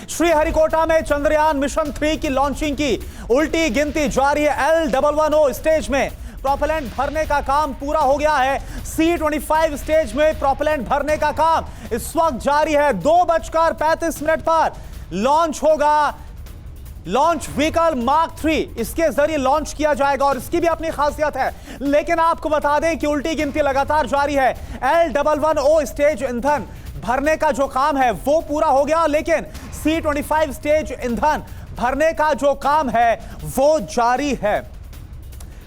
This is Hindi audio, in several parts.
श्रीहरिकोटा में चंद्रयान मिशन 3 की लॉन्चिंग की उल्टी गिनती जारी है। L110 स्टेज में प्रोपेलेंट भरने का काम पूरा हो गया है। C25 स्टेज में प्रोपेलेंट भरने का काम इस वक्त जारी है। 2:35 पर लॉन्च होगा लॉन्च व्हीकल मार्क 3। इसके जरिए लॉन्च किया जाएगा और इसकी भी अपनी खासियत है। लेकिन आपको बता दें कि उल्टी गिनती लगातार जारी है। L110 स्टेज ईंधन भरने का जो काम है वो पूरा हो गया, लेकिन C25 स्टेज ईंधन भरने का जो काम है वो जारी है।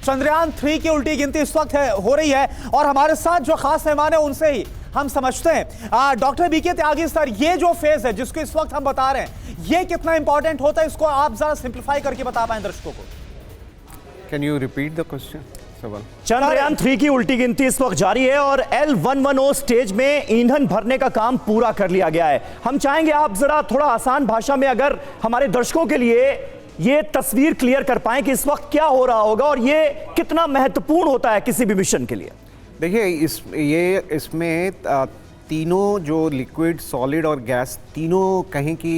चंद्रयान 3 की उल्टी गिनती इस वक्त हो रही है और हमारे साथ जो खास मेहमान है उनसे ही हम समझते हैं। डॉक्टर बीके त्यागी सर, ये जो फेज है जिसको इस वक्त हम बता रहे हैं, ये कितना इंपॉर्टेंट होता है, इसको आप जरा सिंप्लीफाई करके बता पाएं दर्शकों को। Can you repeat the question? Chandrayaan 3 की उल्टी गिनती इस वक्त जारी है और L110 स्टेज में ईंधन भरने का काम पूरा कर लिया गया है। हम चाहेंगे आप जरा थोड़ा आसान भाषा में अगर हमारे दर्शकों के लिए ये तस्वीर क्लियर कर पाएं कि इस वक्त क्या हो रहा होगा और ये कितना महत्वपूर्ण होता है किसी भी मिशन के लिए। देखिए इसमें तीनों जो लिक्विड, सॉलिड और गैस तीनों कहीं की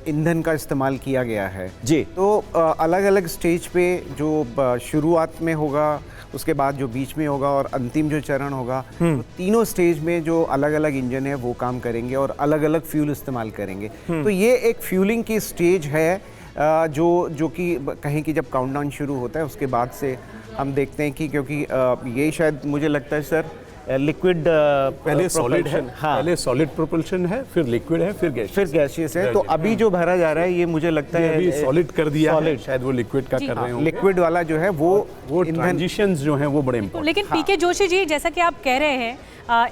ईंधन का इस्तेमाल किया गया है जी। तो अलग अलग स्टेज पे जो शुरुआत में होगा, उसके बाद जो बीच में होगा और अंतिम जो चरण होगा, तो तीनों स्टेज में जो अलग अलग इंजन है वो काम करेंगे और अलग अलग फ्यूल इस्तेमाल करेंगे। तो ये एक फ्यूलिंग की स्टेज है जो कि कहीं की जब काउंटडाउन शुरू होता है उसके बाद से हम देखते हैं कि क्योंकि ये शायद मुझे लगता है सर लिक्विड पहले सॉलिड है, हाँ, पहले सॉलिड प्रोपल्शन है, फिर लिक्विड है, फिर गैसियस है। तो अभी जो भरा जा रहा है ये मुझे लगता है अभी सॉलिड कर दिया है, solid। शायद वो लिक्विड का कर रहे हो। लिक्विड वाला जो है वो ट्रांजिशंस जो हैं वो बड़े इंपॉर्टेंट। लेकिन पीके जोशी जी, जैसा कि आप कह रहे हैं,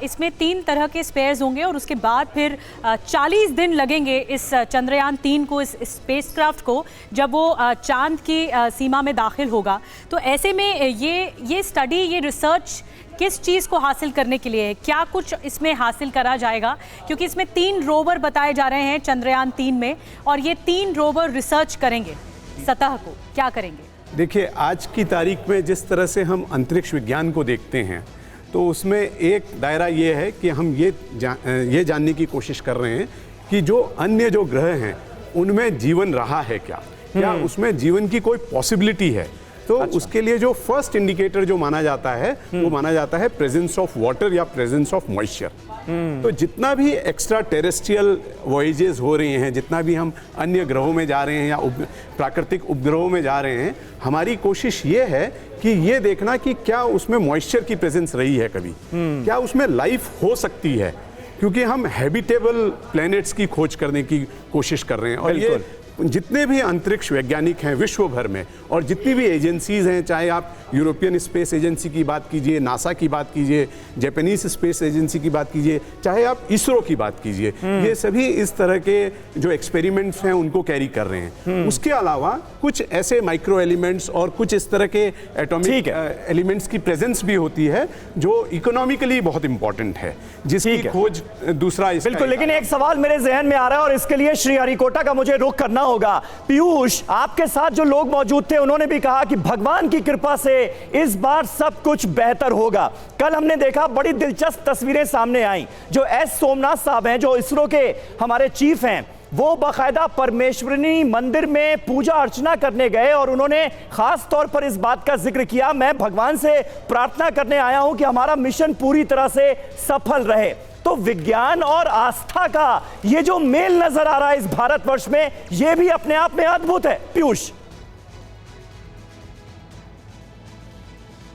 इसमें 3 तरह के स्पेयर्स होंगे और उसके बाद फिर 40 दिन लगेंगे इस चंद्रयान 3 को, इस स्पेसक्राफ्ट को, जब वो चांद की सीमा में दाखिल होगा। तो ऐसे में ये स्टडी, ये रिसर्च किस चीज़ को हासिल करने के लिए है? क्या कुछ इसमें हासिल करा जाएगा? क्योंकि इसमें 3 रोवर बताए जा रहे हैं चंद्रयान 3 में, और ये 3 रोवर रिसर्च करेंगे सतह को, क्या करेंगे? देखिए, आज की तारीख में जिस तरह से हम अंतरिक्ष विज्ञान को देखते हैं, तो उसमें एक दायरा ये है कि हम ये जानने की कोशिश कर रहे हैं कि जो अन्य जो ग्रह हैं उनमें जीवन रहा है क्या उसमें जीवन की कोई पॉसिबिलिटी है। तो उसके लिए जो फर्स्ट इंडिकेटर जो माना जाता है वो माना जाता है प्रेजेंस ऑफ वाटर या प्रेजेंस ऑफ मॉइस्चर। तो जितना भी एक्स्ट्रा टेरेस्ट्रियल वॉयजेस हो रही हैं, जितना भी हम अन्य ग्रहों में जा रहे हैं या प्राकृतिक उपग्रहों में जा रहे हैं, हमारी कोशिश ये है कि ये देखना कि क्या उसमें मॉइस्चर की प्रेजेंस रही है कभी, क्या उसमें लाइफ हो सकती है, क्योंकि हम हैबिटेबल प्लैनेट्स की खोज करने की कोशिश कर रहे हैं। और ये जितने भी अंतरिक्ष वैज्ञानिक हैं विश्व भर में और जितनी भी एजेंसीज हैं, चाहे आप यूरोपियन स्पेस एजेंसी की बात कीजिए, नासा की बात कीजिए, जापानीज स्पेस एजेंसी की बात कीजिए, चाहे आप इसरो की बात कीजिए, ये सभी इस तरह के जो एक्सपेरिमेंट्स हैं उनको कैरी कर रहे हैं। उसके अलावा कुछ ऐसे माइक्रो एलिमेंट्स और कुछ इस तरह के एटॉमिक एलिमेंट्स की प्रेजेंस भी होती है जो इकोनॉमिकली बहुत इंपॉर्टेंट है, जिसकी खोज दूसरा। बिल्कुल, लेकिन एक सवाल मेरे जहन में आ रहा है और इसके लिए श्रीहरिकोटा का मुझे रुख करना होगा। पीयूष, आपके साथ जो लोग मौजूद थे उन्होंने भी कहा कि भगवान की कृपा से इस बार सब कुछ बेहतर होगा। कल हमने देखा बड़ी दिलचस्प तस्वीरें सामने आई। जो एस सोमनाथ साहब हैं, जो इसरो के हमारे चीफ हैं, वो बाकायदा परमेश्वरिनी मंदिर में पूजा अर्चना करने गए और उन्होंने खास तौर पर इस बात का जिक्र किया, मैं भगवान से प्रार्थना करने आया हूं कि हमारा मिशन पूरी तरह से सफल रहे। तो विज्ञान और आस्था का ये जो मेल नजर आ रहा है इस भारतवर्ष में, ये भी अपने आप में अद्भुत है। पीयूष।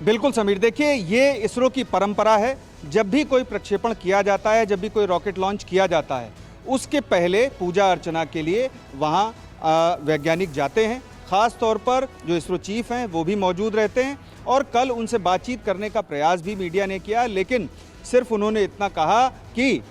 बिल्कुल समीर, देखिए ये इसरो की परंपरा है, जब भी कोई प्रक्षेपण किया जाता है, जब भी कोई रॉकेट लॉन्च किया जाता है, उसके पहले पूजा अर्चना के लिए वहाँ वैज्ञानिक जाते हैं। ख़ास तौर पर जो इसरो चीफ हैं वो भी मौजूद रहते हैं और कल उनसे बातचीत करने का प्रयास भी मीडिया ने किया, लेकिन सिर्फ उन्होंने इतना कहा कि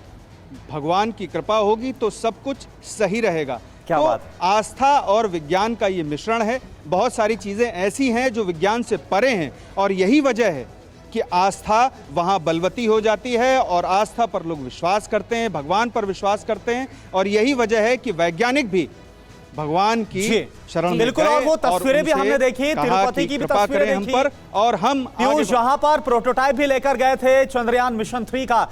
भगवान की कृपा होगी तो सब कुछ सही रहेगा। क्या बात। आस्था और विज्ञान का ये मिश्रण है। बहुत सारी चीज़ें ऐसी हैं जो विज्ञान से परे हैं और यही वजह है कि आस्था वहाँ बलवती हो जाती है और आस्था पर लोग विश्वास करते हैं, भगवान पर विश्वास करते हैं, और यही वजह है कि वैज्ञानिक भी भगवान की शरण में बिल्कुल। और वो तस्वीरें भी हमने देखी, तिरुपति की भी तस्वीरें हम पर, और हम जहां पर प्रोटोटाइप भी लेकर गए थे चंद्रयान मिशन 3 का,